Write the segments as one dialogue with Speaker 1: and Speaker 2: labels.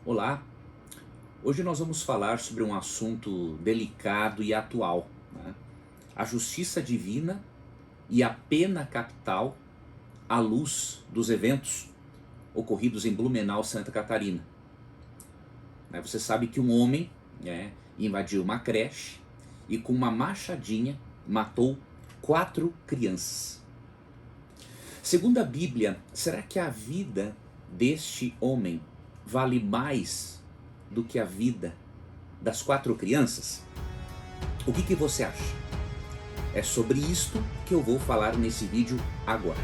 Speaker 1: Olá, hoje nós vamos falar sobre um assunto delicado e atual, né? A justiça divina e a pena capital à luz dos eventos ocorridos em Blumenau, Santa Catarina. Você sabe que um homem, invadiu uma creche e com uma machadinha matou 4 crianças. Segundo a Bíblia, será que a vida deste homem vale mais do que a vida das 4 crianças? O que você acha? É sobre isto que eu vou falar nesse vídeo agora.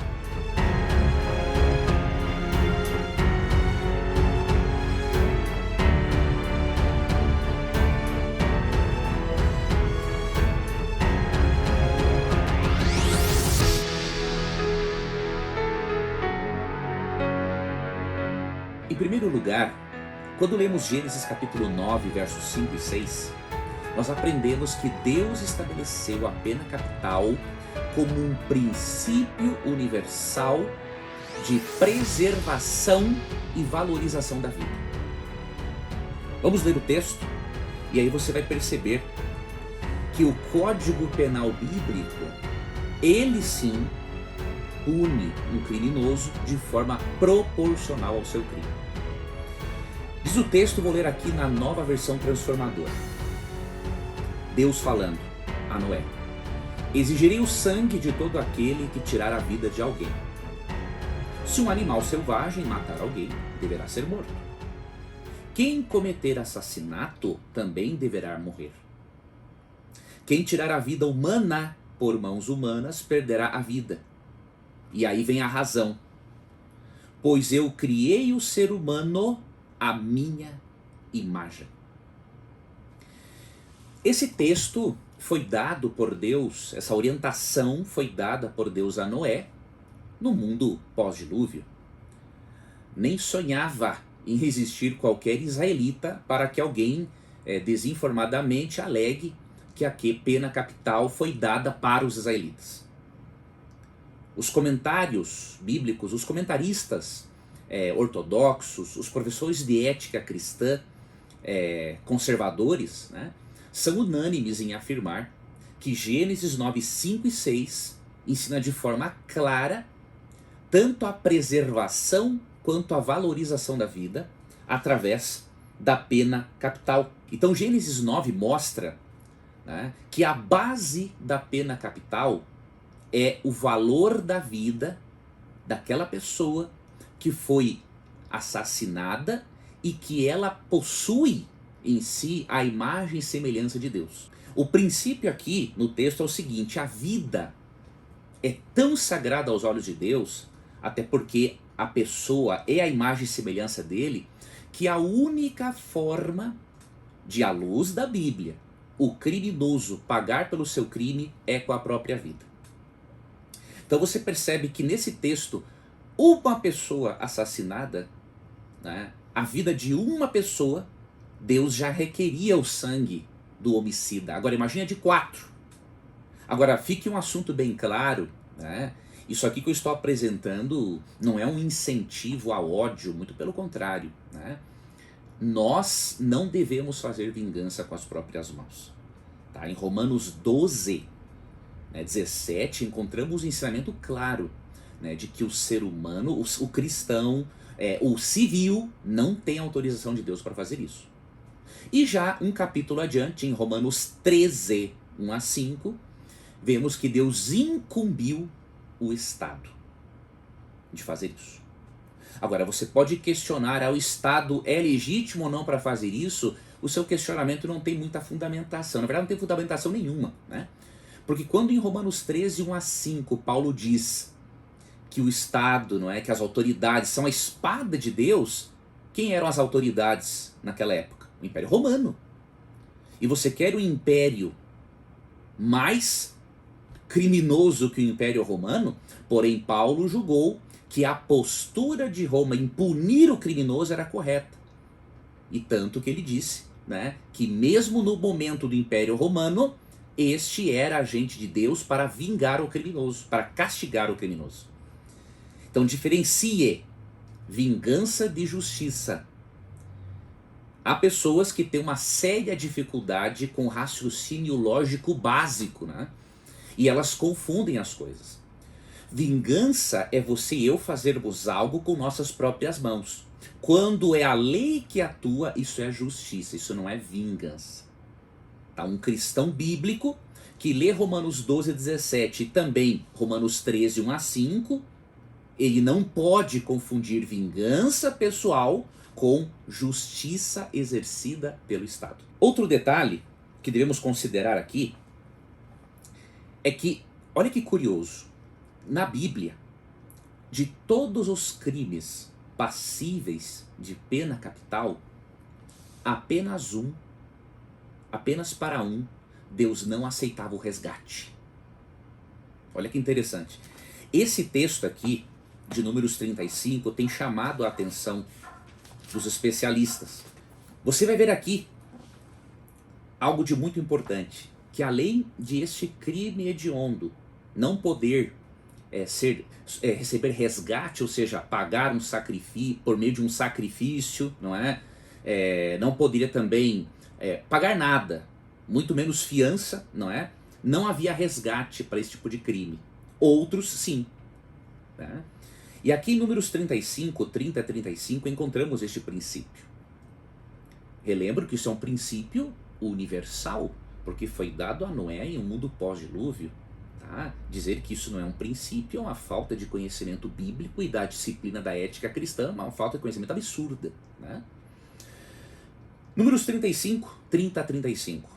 Speaker 1: Em primeiro lugar, quando lemos Gênesis capítulo 9, versos 5 e 6, nós aprendemos que Deus estabeleceu a pena capital como um princípio universal de preservação e valorização da vida. Vamos ler o texto e aí você vai perceber que o Código Penal bíblico, ele sim pune um criminoso de forma proporcional ao seu crime. Diz o texto, vou ler aqui na Nova Versão Transformadora. Deus falando a Noé: exigirei o sangue de todo aquele que tirar a vida de alguém. Se um animal selvagem matar alguém, deverá ser morto. Quem cometer assassinato também deverá morrer. Quem tirar a vida humana por mãos humanas perderá a vida. E aí vem a razão. Pois eu criei o ser humano à minha imagem. Esse texto foi dado por Deus, essa orientação foi dada por Deus a Noé no mundo pós-dilúvio. Nem sonhava em resistir qualquer israelita para que alguém desinformadamente alegue que a pena capital foi dada para os israelitas. Os comentários bíblicos, os comentaristas ortodoxos, os professores de ética cristã conservadores, são unânimes em afirmar que Gênesis 9, 5 e 6 ensina de forma clara tanto a preservação quanto a valorização da vida através da pena capital. Então Gênesis 9 mostra que a base da pena capital é o valor da vida daquela pessoa que foi assassinada e que ela possui em si a imagem e semelhança de Deus. O princípio aqui no texto é o seguinte: a vida é tão sagrada aos olhos de Deus, até porque a pessoa é a imagem e semelhança dele, que a única forma de, à luz da Bíblia, o criminoso pagar pelo seu crime é com a própria vida. Então você percebe que nesse texto, uma pessoa assassinada, a vida de uma pessoa, Deus já requeria o sangue do homicida. Agora imagina de 4. Agora fique um assunto bem claro, isso aqui que eu estou apresentando não é um incentivo ao ódio, muito pelo contrário. Nós não devemos fazer vingança com as próprias mãos. Em Romanos 12, 17, encontramos um ensinamento claro de que o ser humano, o cristão, o civil, não tem autorização de Deus para fazer isso. E já um capítulo adiante, em Romanos 13, 1 a 5, vemos que Deus incumbiu o Estado de fazer isso. Agora, você pode questionar: o Estado é legítimo ou não para fazer isso? O seu questionamento não tem muita fundamentação. Na verdade, não tem fundamentação nenhuma. Porque quando em Romanos 13, 1 a 5, Paulo diz que o Estado, que as autoridades são a espada de Deus, quem eram as autoridades naquela época? O Império Romano. E você quer um império mais criminoso que o Império Romano? Porém, Paulo julgou que a postura de Roma em punir o criminoso era correta. E tanto que ele disse que mesmo no momento do Império Romano, este era agente de Deus para vingar o criminoso, para castigar o criminoso. Então diferencie vingança de justiça. Há pessoas que têm uma séria dificuldade com o raciocínio lógico básico, né? E elas confundem as coisas. Vingança é você e eu fazermos algo com nossas próprias mãos. Quando é a lei que atua, isso é justiça, isso não é vingança. Tá? Um cristão bíblico que lê Romanos 12:17 e também Romanos 13, 1 a 5, ele não pode confundir vingança pessoal com justiça exercida pelo Estado. Outro detalhe que devemos considerar aqui é que, olha que curioso, na Bíblia, de todos os crimes passíveis de pena capital, apenas para um, Deus não aceitava o resgate. Olha que interessante. Esse texto aqui, de Números 35, tem chamado a atenção dos especialistas. Você vai ver aqui algo de muito importante, que além de este crime hediondo não poder receber resgate, ou seja, pagar um sacrifício, por meio de um sacrifício, não é? Não poderia também pagar nada, muito menos fiança, não é? Não havia resgate para esse tipo de crime. Outros sim. Né? E aqui em Números 35, 30 a 35, encontramos este princípio. Relembro que isso é um princípio universal, porque foi dado a Noé em um mundo pós-dilúvio. Tá? Dizer que isso não é um princípio é uma falta de conhecimento bíblico e da disciplina da ética cristã, uma falta de conhecimento absurda. Né? Números 35, 30 a 35.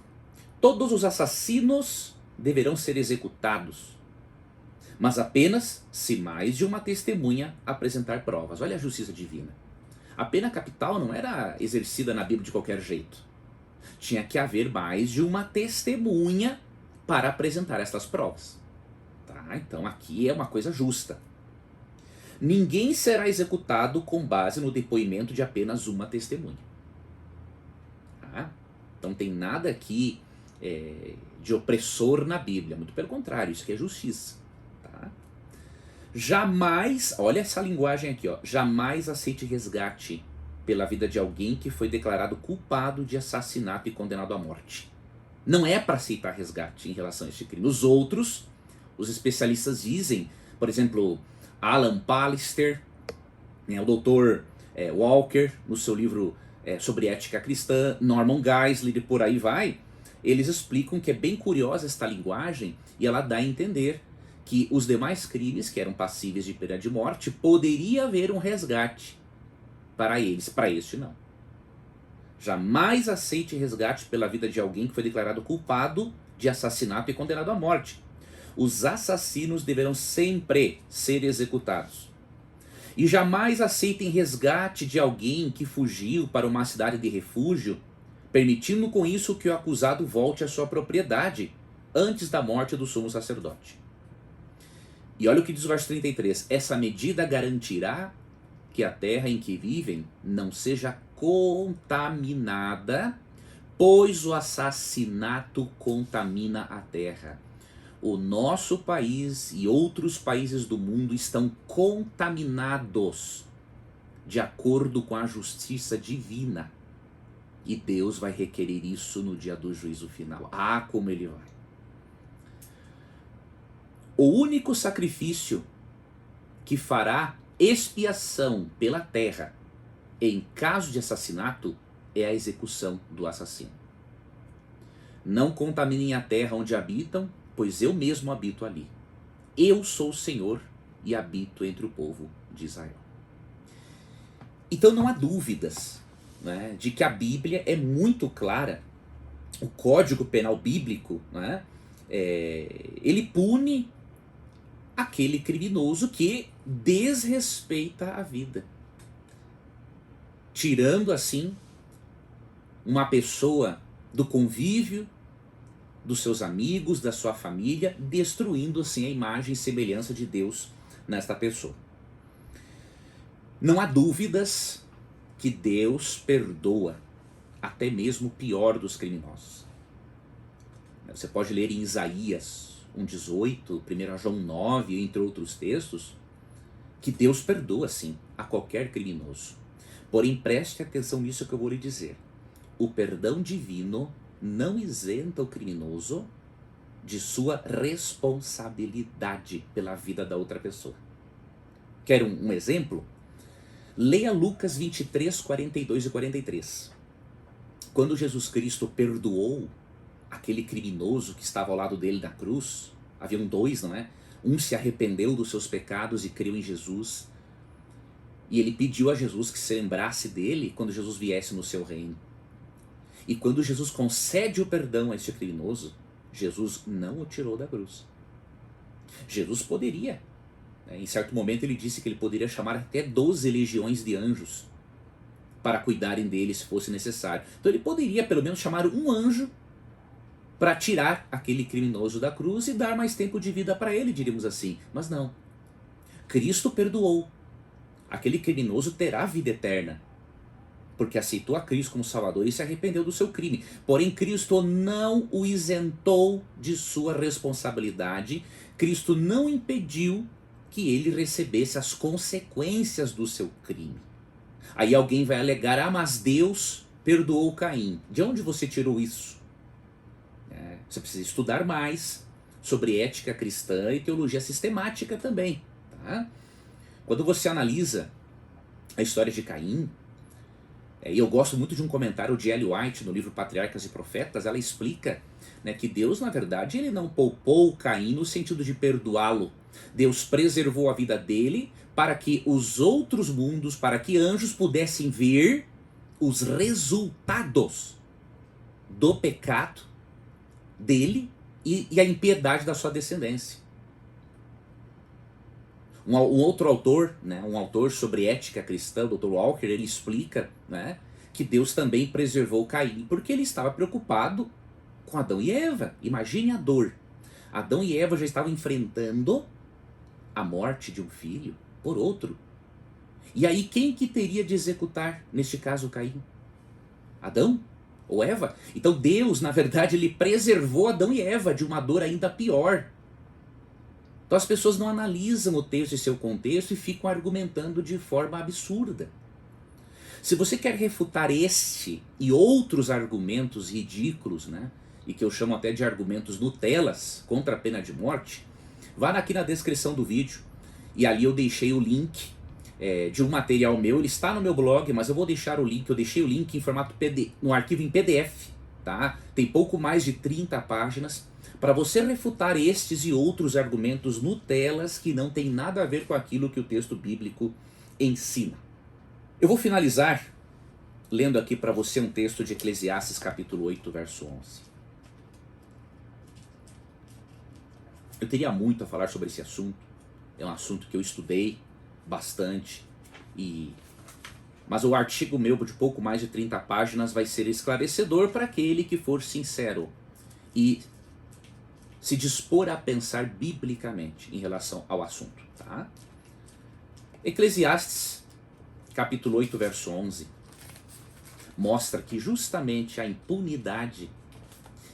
Speaker 1: Todos os assassinos deverão ser executados, mas apenas se mais de uma testemunha apresentar provas. Olha a justiça divina. A pena capital não era exercida na Bíblia de qualquer jeito. Tinha que haver mais de uma testemunha para apresentar essas provas. Tá? Então aqui é uma coisa justa. Ninguém será executado com base no depoimento de apenas uma testemunha. Tá? Então tem nada aqui de opressor na Bíblia. Muito pelo contrário, isso aqui é justiça. Tá? Jamais, olha essa linguagem aqui, ó, jamais aceite resgate pela vida de alguém que foi declarado culpado de assassinato e condenado à morte. Não é para aceitar resgate em relação a este crime. Os outros, os especialistas dizem, por exemplo, Alan Pallister, né, o Dr. Walker, no seu livro sobre ética cristã, Norman Geisler e por aí vai, eles explicam que é bem curiosa esta linguagem e ela dá a entender que os demais crimes que eram passíveis de pena de morte, poderia haver um resgate para eles, para este não. Jamais aceite resgate pela vida de alguém que foi declarado culpado de assassinato e condenado à morte. Os assassinos deverão sempre ser executados. E jamais aceitem resgate de alguém que fugiu para uma cidade de refúgio, permitindo com isso que o acusado volte à sua propriedade antes da morte do sumo sacerdote. E olha o que diz o verso 33. Essa medida garantirá que a terra em que vivem não seja contaminada, pois o assassinato contamina a terra. O nosso país e outros países do mundo estão contaminados de acordo com a justiça divina. E Deus vai requerer isso no dia do juízo final. Ah, como ele vai. O único sacrifício que fará expiação pela terra em caso de assassinato é a execução do assassino. Não contaminem a terra onde habitam, pois eu mesmo habito ali. Eu sou o Senhor e habito entre o povo de Israel. Então não há dúvidas, né, de que a Bíblia é muito clara. O Código Penal Bíblico, né, ele pune aquele criminoso que desrespeita a vida, tirando assim uma pessoa do convívio dos seus amigos, da sua família, destruindo assim a imagem e semelhança de Deus nesta pessoa. Não há dúvidas que Deus perdoa até mesmo o pior dos criminosos. Você pode ler em Isaías 1:18, 1 João 9, entre outros textos, que Deus perdoa sim a qualquer criminoso. Porém, preste atenção nisso que eu vou lhe dizer. o perdão divino não isenta o criminoso de sua responsabilidade pela vida da outra pessoa. Quer um exemplo? Leia Lucas 23, 42 e 43. Quando Jesus Cristo perdoou aquele criminoso que estava ao lado dele na cruz, haviam dois, não é? Um se arrependeu dos seus pecados e creu em Jesus. E ele pediu a Jesus que se lembrasse dele quando Jesus viesse no seu reino. E quando Jesus concede o perdão a este criminoso, Jesus não o tirou da cruz. Jesus poderia, né? Em certo momento ele disse que ele poderia chamar até 12 legiões de anjos para cuidarem dele se fosse necessário. Então ele poderia pelo menos chamar um anjo para tirar aquele criminoso da cruz e dar mais tempo de vida para ele, diríamos assim. Mas não. Cristo perdoou. Aquele criminoso terá vida eterna, porque aceitou a Cristo como Salvador e se arrependeu do seu crime. Porém, Cristo não o isentou de sua responsabilidade. Cristo não impediu que ele recebesse as consequências do seu crime. Aí alguém vai alegar, mas Deus perdoou Caim. De onde você tirou isso? Você precisa estudar mais sobre ética cristã e teologia sistemática também. Tá? Quando você analisa a história de Caim, e eu gosto muito de um comentário de Ellen White no livro Patriarcas e Profetas, ela explica, né, que Deus, na verdade, ele não poupou Caim no sentido de perdoá-lo. Deus preservou a vida dele para que os outros mundos, para que anjos pudessem ver os resultados do pecado dele e a impiedade da sua descendência. Um outro autor, né, um autor sobre ética cristã, o Dr. Walker, ele explica, né, que Deus também preservou Caim porque ele estava preocupado com Adão e Eva. Imagine a dor. Adão e Eva já estavam enfrentando a morte de um filho por outro. E aí quem que teria de executar, neste caso, Caim? Adão ou Eva? Então Deus, na verdade, ele preservou Adão e Eva de uma dor ainda pior. Então as pessoas não analisam o texto e seu contexto e ficam argumentando de forma absurda. Se você quer refutar este e outros argumentos ridículos, né, e que eu chamo até de argumentos Nutelas contra a pena de morte, vá aqui na descrição do vídeo e ali eu deixei o link de um material meu. Ele está no meu blog, mas eu vou deixar o link. Eu deixei o link em formato PDF, no arquivo em PDF, tá? Tem pouco mais de 30 páginas para você refutar estes e outros argumentos Nutelas que não tem nada a ver com aquilo que o texto bíblico ensina. Eu vou finalizar lendo aqui para você um texto de Eclesiastes capítulo 8, verso 11. Eu teria muito a falar sobre esse assunto. É um assunto que eu estudei bastante, mas o artigo meu de pouco mais de 30 páginas vai ser esclarecedor para aquele que for sincero e se dispor a pensar biblicamente em relação ao assunto. Tá? Eclesiastes, capítulo 8, verso 11, mostra que justamente a impunidade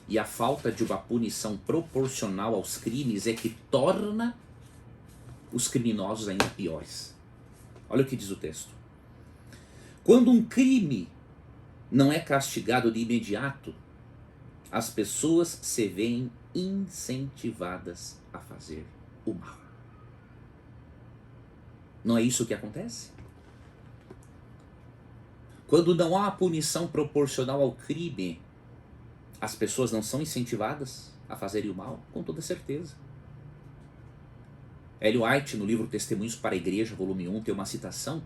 Speaker 1: e a falta de uma punição proporcional aos crimes é que torna os criminosos ainda piores. Olha o que diz o texto. Quando um crime não é castigado de imediato, as pessoas se veem incentivadas a fazer o mal. Não é isso que acontece? Quando não há uma punição proporcional ao crime, as pessoas não são incentivadas a fazerem o mal? Com toda certeza. Ellen White, no livro Testemunhos para a Igreja, volume 1, tem uma citação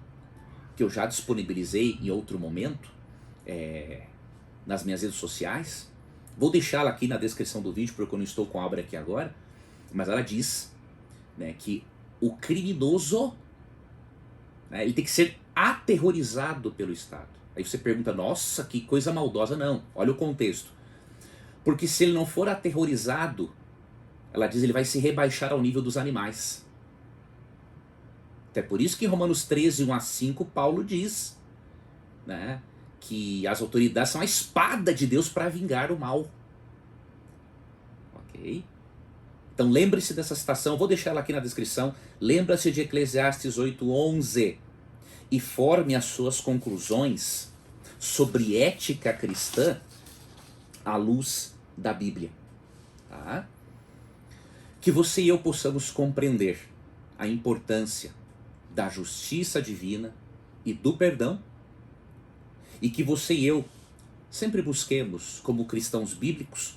Speaker 1: que eu já disponibilizei em outro momento nas minhas redes sociais. Vou deixá-la aqui na descrição do vídeo, porque eu não estou com a obra aqui agora. Mas ela diz, né, que o criminoso, né, ele tem que ser aterrorizado pelo Estado. Aí você pergunta, nossa, que coisa maldosa. Não, olha o contexto. Porque se ele não for aterrorizado, ela diz, ele vai se rebaixar ao nível dos animais. Até por isso que em Romanos 13, 1 a 5, Paulo diz, né, que as autoridades são a espada de Deus para vingar o mal. Ok? Então lembre-se dessa citação, vou deixar ela aqui na descrição. Lembra-se de Eclesiastes 8, 11 e forme as suas conclusões sobre ética cristã à luz da Bíblia. Tá? Que você e eu possamos compreender a importância da justiça divina e do perdão, e que você e eu sempre busquemos, como cristãos bíblicos,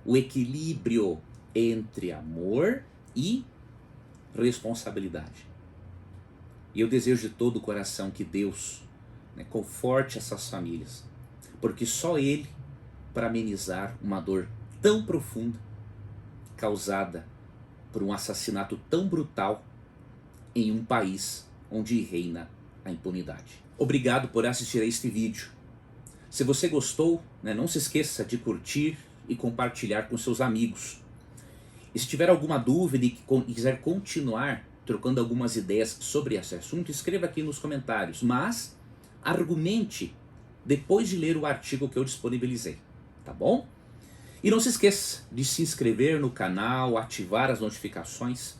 Speaker 1: o equilíbrio entre amor e responsabilidade. E eu desejo de todo o coração que Deus, conforte essas famílias, porque só Ele para amenizar uma dor tão profunda causada por um assassinato tão brutal em um país onde reina a impunidade. Obrigado por assistir a este vídeo. Se você gostou, não se esqueça de curtir e compartilhar com seus amigos. E se tiver alguma dúvida e quiser continuar trocando algumas ideias sobre esse assunto, escreva aqui nos comentários, mas argumente depois de ler o artigo que eu disponibilizei, tá bom? E não se esqueça de se inscrever no canal, ativar as notificações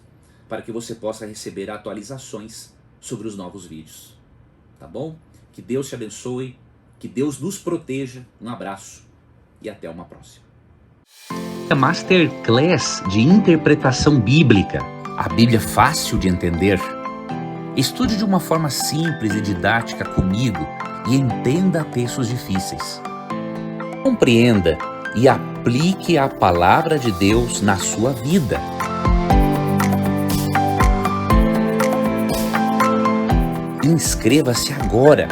Speaker 1: para que você possa receber atualizações sobre os novos vídeos, tá bom? Que Deus te abençoe, que Deus nos proteja, um abraço e até uma próxima. A Masterclass de Interpretação Bíblica, a Bíblia fácil de entender. Estude de uma forma simples e didática comigo e entenda textos difíceis. Compreenda e aplique a palavra de Deus na sua vida. Inscreva-se agora.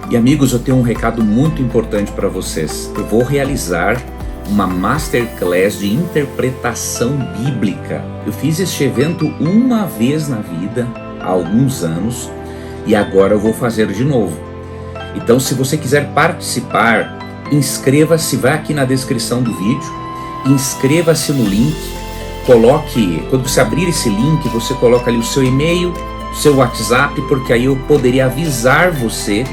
Speaker 1: E amigos, eu tenho um recado muito importante para vocês. Eu vou realizar uma Masterclass de interpretação bíblica. Eu fiz este evento uma vez na vida, há alguns anos, e agora eu vou fazer de novo. Então, se você quiser participar, inscreva-se, vai aqui na descrição do vídeo, inscreva-se no link, quando você abrir esse link, você coloca ali o seu e-mail, seu WhatsApp, porque aí eu poderia avisar você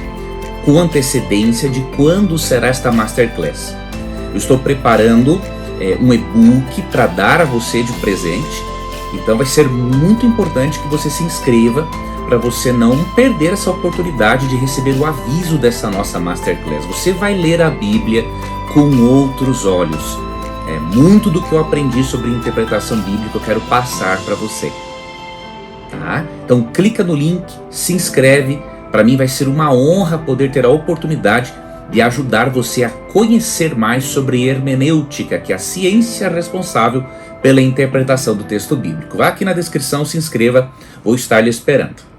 Speaker 1: com antecedência de quando será esta Masterclass. Eu estou preparando um e-book para dar a você de presente, então vai ser muito importante que você se inscreva para você não perder essa oportunidade de receber o aviso dessa nossa Masterclass. Você vai ler a Bíblia com outros olhos. Muito do que eu aprendi sobre interpretação bíblica eu quero passar para você. Tá? Então clica no link, se inscreve. Para mim vai ser uma honra poder ter a oportunidade de ajudar você a conhecer mais sobre hermenêutica, que é a ciência responsável pela interpretação do texto bíblico. Vá aqui na descrição, se inscreva, vou estar lhe esperando.